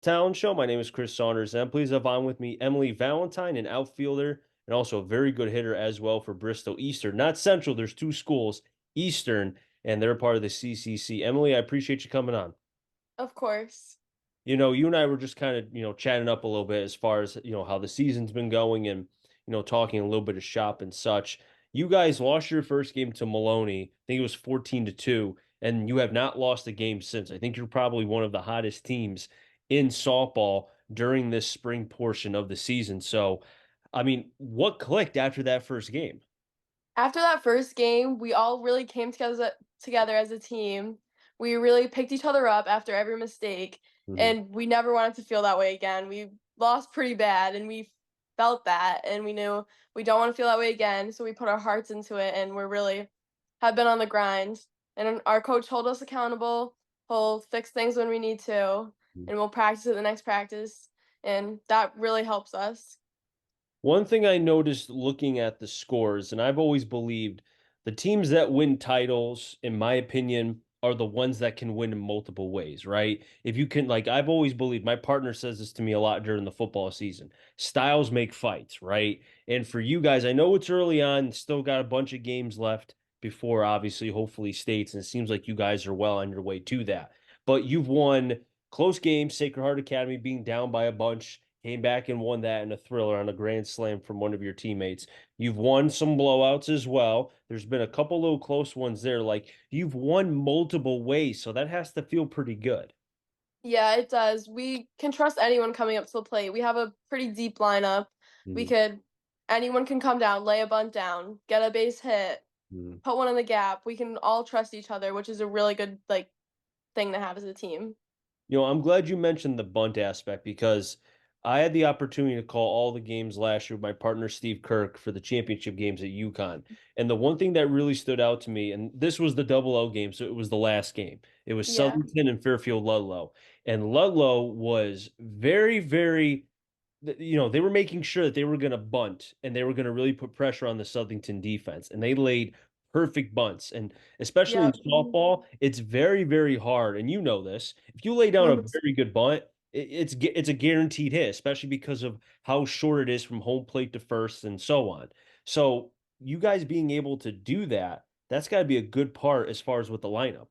Talent Show. My name is Chris Saunders, and I'm pleased to have on with me Emily Valentine, an outfielder and also a very good hitter as well for Bristol Eastern. Not Central, there's two schools, Eastern, and they're part of the CCC. Emily, I appreciate you coming on. Of course. You and I were just kind of, chatting up a little bit as far as, how the season's been going and, talking a little bit of shop and such. You guys lost your first game to Maloney. I think it was 14-2, and you have not lost a game since. I think you're probably one of the hottest teams in softball during this spring portion of the season. So, I mean, what clicked after that first game? After that first game, we all really came together as a team. We really picked each other up after every mistake, Mhm. and we never wanted to feel that way again. We lost pretty bad, and we felt that, and we knew we don't want to feel that way again. So we put our hearts into it, and we're really have been on the grind. And our coach hold us accountable. He'll fix things when we need to, and we'll practice at the next practice, and that really helps us. One thing I noticed looking at the scores, and I've always believed the teams that win titles, in my opinion, are the ones that can win in multiple ways, right? If you can, like, I've always believed, my partner says this to me a lot during the football season, styles make fights, right? And for you guys, I know it's early on, still got a bunch of games left before, obviously, hopefully, states, and it seems like you guys are well on your way to that. But you've won close games, Sacred Heart Academy being down by a bunch, came back and won that in a thriller on a grand slam from one of your teammates. You've won some blowouts as well. There's been a couple little close ones there. Like you've won multiple ways, so that has to feel pretty good. Yeah, it does. We can trust anyone coming up to the plate. We have a pretty deep lineup. We Mhm. could anyone can come down, lay a bunt down, get a base hit, Mhm. put one in the gap. We can all trust each other, which is a really good thing to have as a team. I'm glad you mentioned the bunt aspect because I had the opportunity to call all the games last year with my partner Steve Kirk for the championship games at UConn. And the one thing that really stood out to me, and this was the double O game, so it was the last game. It was Yeah. Southington and Fairfield Ludlow. And Ludlow was very, very they were making sure that they were going to bunt and they were going to really put pressure on the Southington defense. And they laid perfect bunts. And especially in Yep. softball, it's very, very hard. And you know this. If you lay down a very good bunt, it's a guaranteed hit, especially because of how short it is from home plate to first and so on. So you guys being able to do that, that's got to be a good part as far as with the lineup.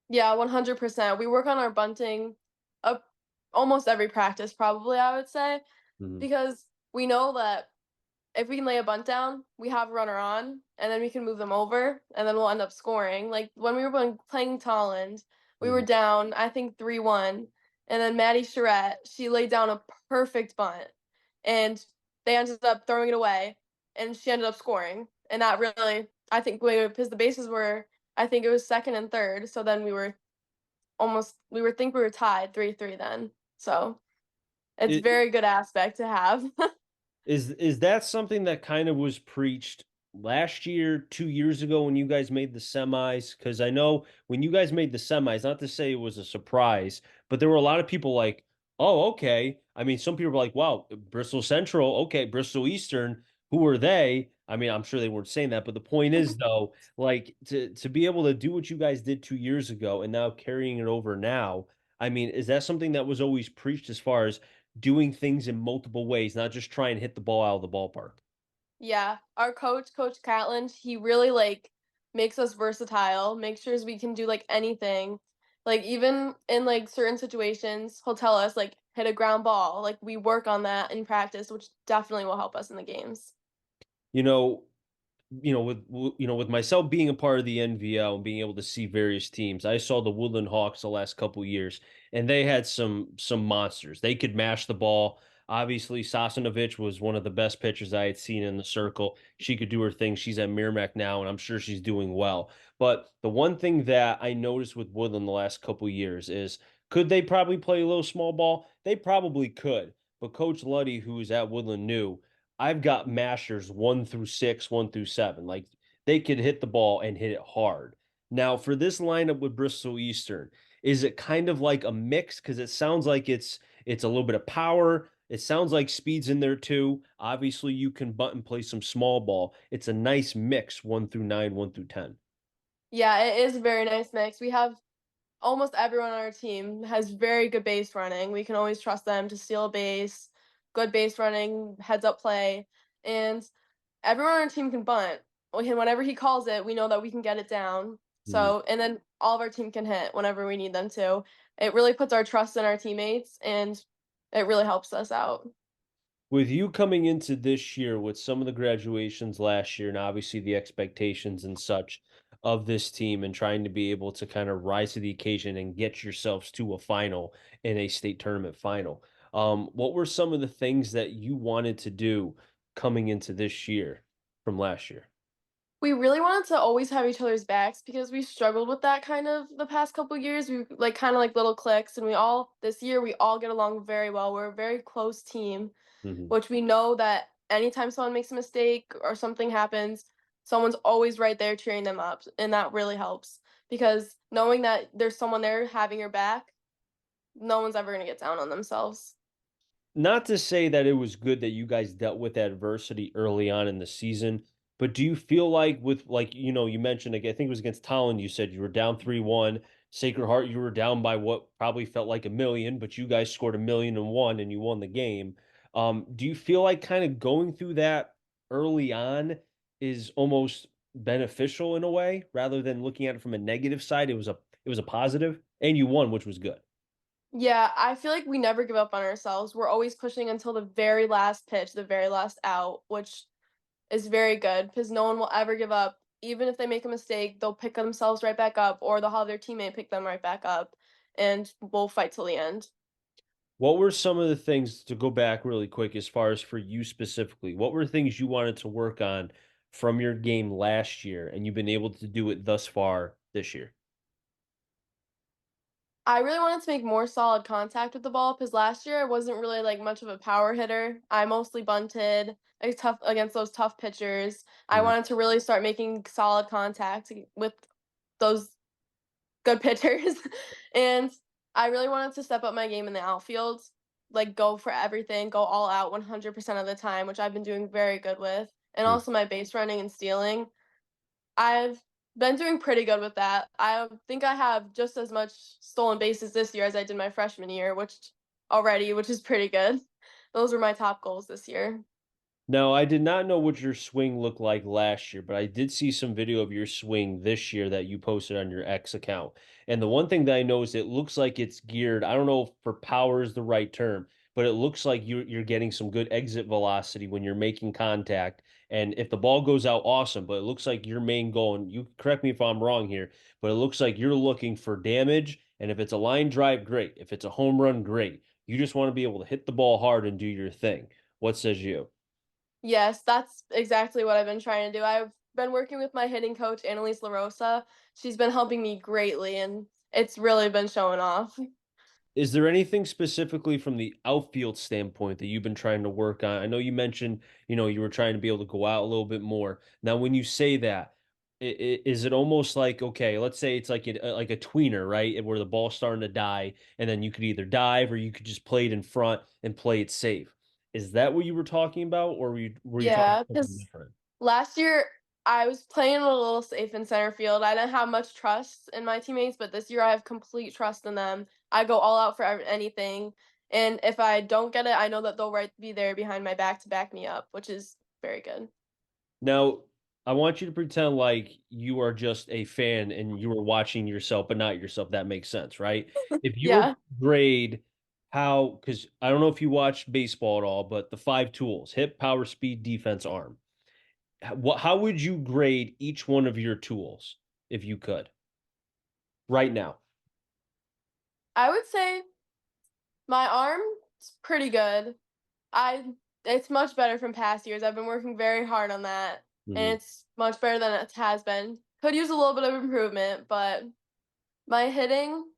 Yeah, 100%. We work on our bunting up almost every practice, probably, I would say, Mhm. because we know that if we can lay a bunt down, we have a runner on, and then we can move them over, and then we'll end up scoring. Like when we were playing Tolland, we were Mhm. down, I think 3-1, and then Maddie Charette, she laid down a perfect bunt, and they ended up throwing it away, and she ended up scoring. And that really, I think, because the bases were, I think it was second and third, so then we were tied 3-3 then. So it's It, very good aspect to have. is that something that kind of was preached last year, 2 years ago when you guys made the semis? Because I know when you guys made the semis, not to say it was a surprise, but there were a lot of people like, "Oh, okay." I mean, some people were like, "Wow, Bristol Central, okay, Bristol Eastern, who are they?" I mean, I'm sure they weren't saying that, but the point is though, like to be able to do what you guys did 2 years ago and now carrying it over now. I mean, is that something that was always preached as far as doing things in multiple ways, not just try and hit the ball out of the ballpark? Yeah, our coach, Coach Catlin, he really makes us versatile, makes sure we can do anything. Like even in certain situations, he'll tell us hit a ground ball. Like we work on that in practice, which definitely will help us in the games. You know, with myself being a part of the NVL and being able to see various teams, I saw the Woodland Hawks the last couple years, and they had some monsters. They could mash the ball. Obviously, Sasanovic was one of the best pitchers I had seen in the circle. She could do her thing. She's at Merrimack now, and I'm sure she's doing well. But the one thing that I noticed with Woodland the last couple years is could they probably play a little small ball? They probably could. But Coach Luddy, who is at Woodland, knew I've got mashers 1 through 6, 1 through 7. Like they could hit the ball and hit it hard. Now, for this lineup with Bristol Eastern, is it kind of like a mix? Because it sounds like it's a little bit of power. It sounds like speed's in there too. Obviously, you can button play some small ball. It's a nice mix, 1 through 9, 1 through 10. Yeah, it is a very nice mix. We have almost everyone on our team has very good base running. We can always trust them to steal a base, good base running, heads up play, and everyone on our team can bunt. Whenever he calls it, we know that we can get it down. Mhm. So, and then all of our team can hit whenever we need them to. It really puts our trust in our teammates, and it really helps us out. With you coming into this year with some of the graduations last year and obviously the expectations and such of this team and trying to be able to kind of rise to the occasion and get yourselves to a final in a state tournament final. What were some of the things that you wanted to do coming into this year from last year? We really wanted to always have each other's backs because we struggled with that kind of the past couple years. We like kind of like little cliques, and we all this year we all get along very well. We're a very close team, Mhm. which we know that anytime someone makes a mistake or something happens, someone's always right there cheering them up, and that really helps because knowing that there's someone there having your back, no one's ever gonna get down on themselves. Not to say that it was good that you guys dealt with adversity early on in the season, but do you feel like with like, you mentioned, like, I think it was against Tolland, you said you were down 3-1. Sacred Heart, you were down by what probably felt like a million, but you guys scored 1,000,001 and you won the game. Do you feel like kind of going through that early on is almost beneficial in a way rather than looking at it from a negative side? It was a positive and you won, which was good. Yeah, I feel like we never give up on ourselves. We're always pushing until the very last pitch, the very last out, which is very good because no one will ever give up. Even if they make a mistake, they'll pick themselves right back up, or they'll have their teammate pick them right back up, and we'll fight till the end. What were some of the things to go back really quick as far as for you specifically? What were things you wanted to work on from your game last year and you've been able to do it thus far this year? I really wanted to make more solid contact with the ball because last year I wasn't really like much of a power hitter. I mostly bunted like tough against those tough pitchers. I Mhm. wanted to really start making solid contact with those good pitchers. And I really wanted to step up my game in the outfield, like go for everything, go all out 100% of the time, which I've been doing very good with. And Mm. also my base running and stealing. I've been doing pretty good with that. I think I have just as much stolen bases this year as I did my freshman year, which is pretty good. Those were my top goals this year. Now, I did not know what your swing looked like last year, but I did see some video of your swing this year that you posted on your X account. And the one thing that I know is it looks like it's geared. I don't know if for power is the right term, but it looks like you're getting some good exit velocity when you're making contact. And if the ball goes out, awesome. But it looks like your main goal, and you correct me if I'm wrong here, but it looks like you're looking for damage. And if it's a line drive, great. If it's a home run, great. You just want to be able to hit the ball hard and do your thing. What says you? Yes, that's exactly what I've been trying to do. I've been working with my hitting coach, Annalise LaRosa. She's been helping me greatly, and it's really been showing off. Is there anything specifically from the outfield standpoint that you've been trying to work on? I know you mentioned, you were trying to be able to go out a little bit more. Now, when you say that, is it almost like, okay, let's say it's like a tweener, right? Where the ball's starting to die, and then you could either dive or you could just play it in front and play it safe. Is that what you were talking about, or were you talking Yeah, about something because different? last year I was playing a little safe in center field. I didn't have much trust in my teammates, but this year I have complete trust in them. I go all out for anything, and if I don't get it, I know that they'll be there behind my back to back me up, which is very good. Now, I want you to pretend like you are just a fan and you are watching yourself, but not yourself. That makes sense, right? If you were to Yeah. grade how, because I don't know if you watch baseball at all, but the five tools: hip, power, speed, defense, arm. How would you grade each one of your tools if you could right now? I would say my arm's pretty good. I it's much better from past years. I've been working very hard on that, and Mhm. it's much better than it has been. Could use a little bit of improvement, but my hitting,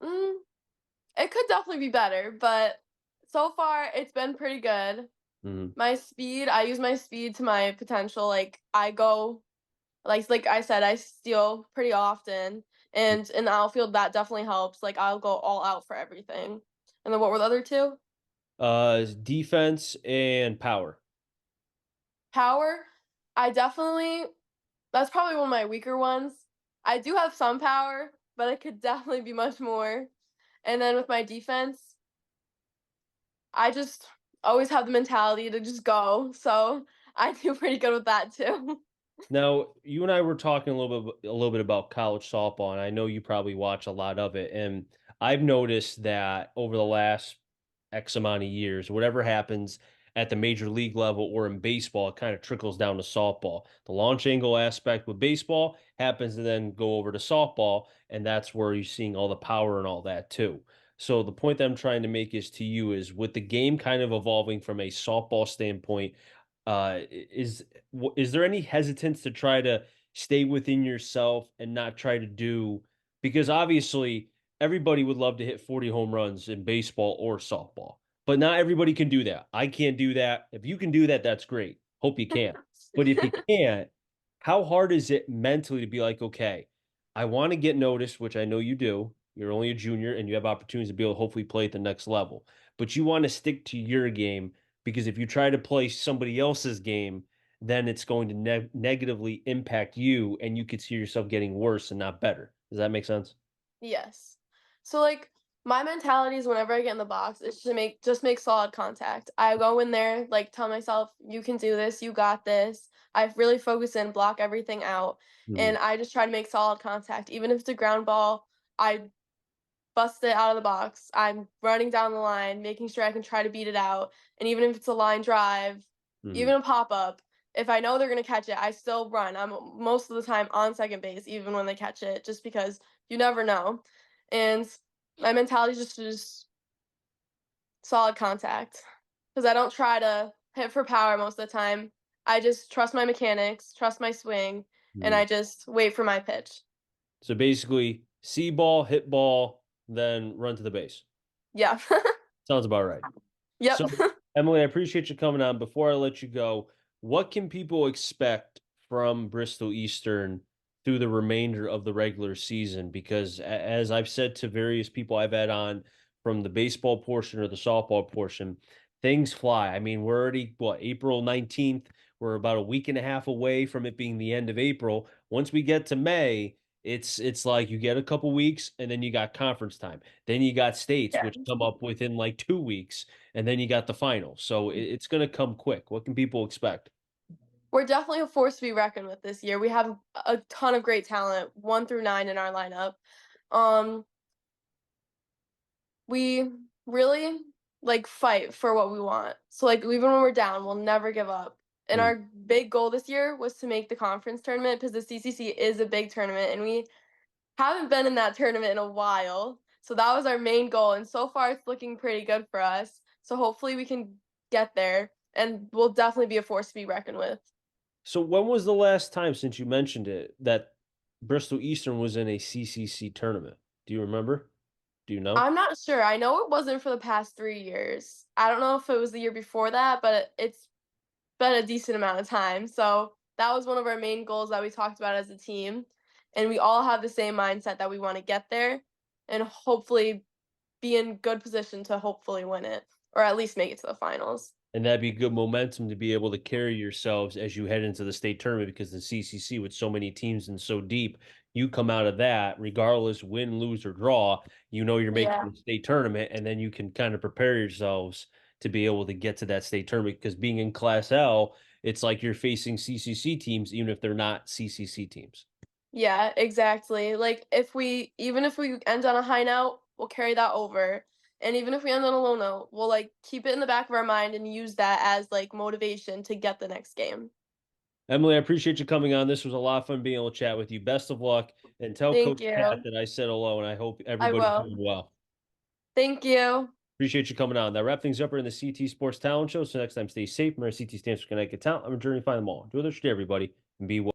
mm, it could definitely be better, but so far it's been pretty good. Mhm. My speed, I use my speed to my potential. Like I go, like I said, I steal pretty often, and in the outfield that definitely helps. Like I'll go all out for everything. And then what were the other two? Defense and power. Power. I definitely That's probably one of my weaker ones. I do have some power, but it could definitely be much more. And then with my defense, I just always have the mentality to just go. So I do pretty good with that too. Now, you and I were talking a little bit about college softball, and I know you probably watch a lot of it. And I've noticed that over the last X amount of years, whatever happens at the major league level or in baseball, it kind of trickles down to softball. The launch angle aspect with baseball happens to then go over to softball, and that's where you're seeing all the power and all that too. So the point that I'm trying to make is to you is with the game kind of evolving from a softball standpoint, is there any hesitance to try to stay within yourself and not try to do because obviously everybody would love to hit 40 home runs in baseball or softball, but not everybody can do that. I can't do that. If you can do that, that's great. Hope you can. But if you can't, how hard is it mentally to be like, okay, I want to get noticed, which I know you do. You're only a junior and you have opportunities to be able to hopefully play at the next level, but you want to stick to your game because if you try to play somebody else's game, then it's going to negatively impact you and you could see yourself getting worse and not better. Does that make sense? Yes. So like my mentality is whenever I get in the box, it's to make solid contact. I go in there, like tell myself, you can do this, you got this. I really focus in, block everything out, Hmm. and I just try to make solid contact. Even if it's a ground ball, I bust it out of the box. I'm running down the line, making sure I can try to beat it out. And even if it's a line drive, Hmm. even a pop up, if I know they're going to catch it, I still run. I'm most of the time on second base, even when they catch it, just because you never know. And my mentality is just solid contact because I don't try to hit for power most of the time. I just trust my mechanics, trust my swing, and Hmm. I just wait for my pitch. So basically, see ball, hit ball, then run to the base. Yeah. Sounds about right. Yep. So, Emily, I appreciate you coming on. Before I let you go, what can people expect from Bristol Eastern through the remainder of the regular season? Because as I've said to various people I've had on from the baseball portion or the softball portion, things fly. I mean, we're already, what, April 19th? We're about a week and a half away from it being the end of April. Once we get to May, it's like you get a couple weeks and then you got conference time. Then you got states, Yeah. which come up within like 2 weeks and then you got the final. So it's going to come quick. What can people expect? We're definitely a force to be reckoned with this year. We have a ton of great talent, 1 through 9 in our lineup. Um, we really, like, fight for what we want. So, like, even when we're down, we'll never give up. And Mm. our big goal this year was to make the conference tournament because the CCC is a big tournament, and we haven't been in that tournament in a while. So that was our main goal, and so far it's looking pretty good for us. So hopefully we can get there, and we'll definitely be a force to be reckoned with. So when was the last time, since you mentioned it, that Bristol Eastern was in a CCC tournament? Do you remember? Do you know? I'm not sure. I know it wasn't for the past 3 years. I don't know if it was the year before that, but it's been a decent amount of time. So, that was one of our main goals that we talked about as a team, and we all have the same mindset that we wanna get there and hopefully be in good position to hopefully win it, or at least make it to the finals. And that'd be good momentum to be able to carry yourselves as you head into the state tournament because the CCC with so many teams and so deep, you come out of that regardless win, lose or draw, you know you're making Yeah. the state tournament and then you can kind of prepare yourselves to be able to get to that state tournament because being in Class L, it's like you're facing CCC teams even if they're not CCC teams. Yeah, exactly. Like even if we end on a high note, we'll carry that over. And even if we end on a low note, we'll like keep it in the back of our mind and use that as like motivation to get the next game. Emily, I appreciate you coming on. This was a lot of fun being able to chat with you. Best of luck and tell Thank Coach Pat you. that I said hello and I hope I everybody's will. doing well. Thank you. Appreciate you coming on. That wrap things up here in the CT Sports Talent Show. So next time, stay safe. Remember, CT stands for Connecticut Talent. I'm a journey to find them all. Do others today, everybody, and be well.